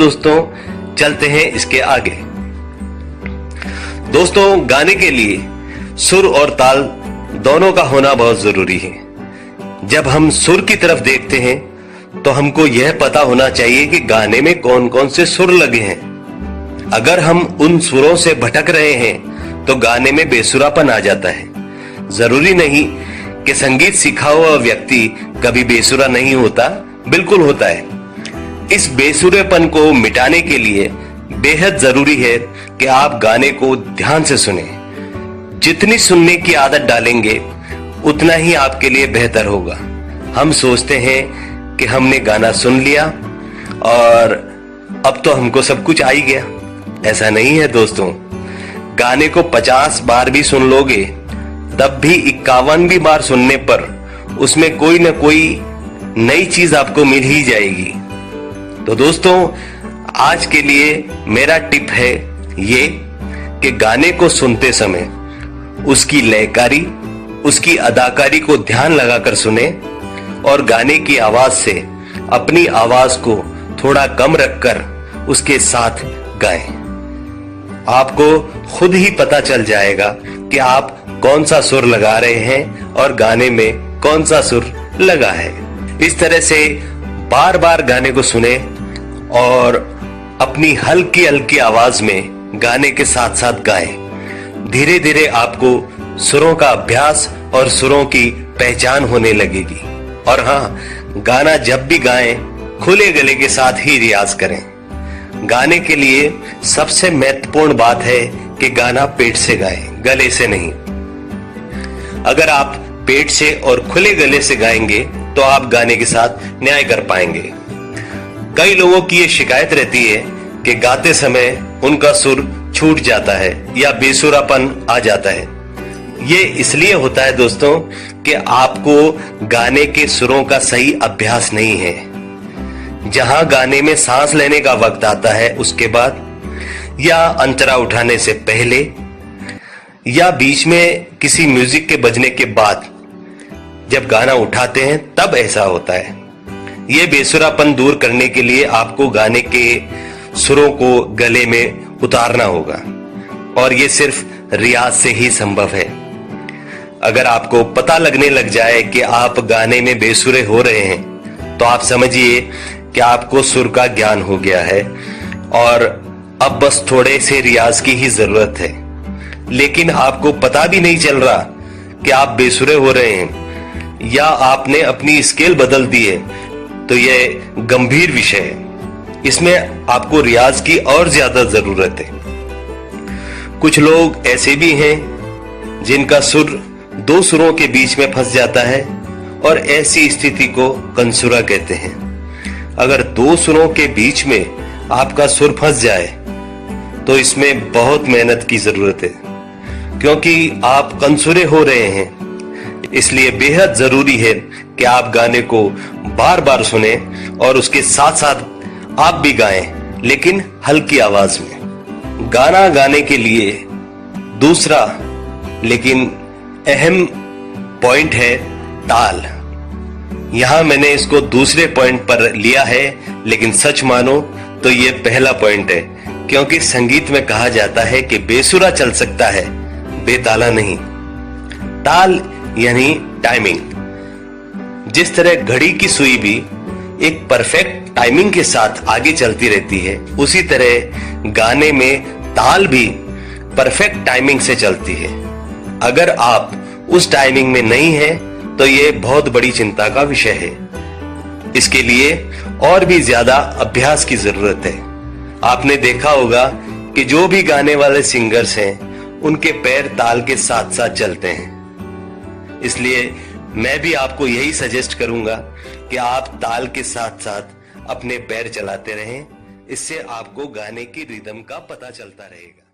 दोस्तों चलते हैं इसके आगे। दोस्तों गाने के लिए सुर और ताल दोनों का होना बहुत जरूरी है। जब हम सुर की तरफ देखते हैं तो हमको यह पता होना चाहिए कि गाने में कौन कौन से सुर लगे हैं। अगर हम उन सुरों से भटक रहे हैं तो गाने में बेसुरापन आ जाता है। जरूरी नहीं कि संगीत सीखा हुआ व्यक्ति कभी बेसुरा नहीं होता, बिल्कुल होता है। इस बेसुरेपन को मिटाने के लिए बेहद जरूरी है कि आप गाने को ध्यान से सुने। जितनी सुनने की आदत डालेंगे उतना ही आपके लिए बेहतर होगा। हम सोचते हैं कि हमने गाना सुन लिया और अब तो हमको सब कुछ आ ही गया। ऐसा नहीं है दोस्तों। गाने को 50 बार भी सुन लोगे तब भी 51वीं बार सुनने पर उसमें कोई ना कोई नई चीज आपको मिल ही जाएगी। तो दोस्तों आज के लिए मेरा टिप है ये कि गाने को सुनते समय उसकी लयकारी, उसकी अदाकारी को ध्यान लगाकर सुने और गाने की आवाज से अपनी आवाज को थोड़ा कम रखकर उसके साथ गाएं। आपको खुद ही पता चल जाएगा कि आप कौन सा सुर लगा रहे हैं और गाने में कौन सा सुर लगा है। इस तरह से बार बार गाने को सुने और अपनी हल्की हल्की आवाज में गाने के साथ साथ गाएं। धीरे धीरे आपको सुरों का अभ्यास और सुरों की पहचान होने लगेगी। और हाँ, गाना जब भी गाएं खुले गले के साथ ही रियाज करें। गाने के लिए सबसे महत्वपूर्ण बात है कि गाना पेट से गाएं, गले से नहीं। अगर आप पेट से और खुले गले से गाएंगे तो आप गाने के साथ न्याय कर पाएंगे। कई लोगों की ये शिकायत रहती है कि गाते समय उनका सुर छूट जाता है या बेसुरापन आ जाता है। ये इसलिए होता है दोस्तों कि आपको गाने के सुरों का सही अभ्यास नहीं है। जहां गाने में सांस लेने का वक्त आता है उसके बाद, या अंतरा उठाने से पहले, या बीच में किसी म्यूजिक के बजने के बाद जब गाना उठाते हैं तब ऐसा होता है। ये बेसुरापन दूर करने के लिए आपको गाने के सुरों को गले में उतारना होगा और ये सिर्फ रियाज से ही संभव है। अगर आपको पता लगने लग जाए कि आप गाने में बेसुरे हो रहे हैं तो आप समझिए कि आपको सुर का ज्ञान हो गया है और अब बस थोड़े से रियाज की ही जरूरत है। लेकिन आपको पता भी नहीं चल रहा कि आप बेसुरे हो रहे हैं या आपने अपनी स्केल बदल दी है तो यह गंभीर विषय है। इसमें आपको रियाज की और ज्यादा जरूरत है। कुछ लोग ऐसे भी हैं जिनका सुर दो सुरों के बीच में फंस जाता है और ऐसी स्थिति को कंसुरा कहते हैं। अगर दो सुरों के बीच में आपका सुर फंस जाए तो इसमें बहुत मेहनत की जरूरत है, क्योंकि आप कंसुरे हो रहे हैं। इसलिए बेहद जरूरी है कि आप गाने को बार बार सुने और उसके साथ साथ आप भी गाएं, लेकिन हल्की आवाज में। गाना गाने के लिए दूसरा लेकिन अहम पॉइंट है ताल। यहां मैंने इसको दूसरे पॉइंट पर लिया है, लेकिन सच मानो तो ये पहला पॉइंट है, क्योंकि संगीत में कहा जाता है कि बेसुरा चल सकता है, बेताला नहीं। ताल यानी टाइमिंग। जिस तरह घड़ी की सुई भी एक परफेक्ट टाइमिंग के साथ आगे चलती रहती है, उसी तरह गाने में ताल भी परफेक्ट टाइमिंग से चलती है। अगर आप उस टाइमिंग में नहीं हैं तो यह बहुत बड़ी चिंता का विषय है। इसके लिए और भी ज्यादा अभ्यास की जरूरत है। आपने देखा होगा कि जो भी गाने वाले सिंगर्स हैं उनके पैर ताल के साथ साथ चलते हैं। इसलिए मैं भी आपको यही सजेस्ट करूंगा कि आप ताल के साथ साथ अपने पैर चलाते रहें। इससे आपको गाने की रिदम का पता चलता रहेगा।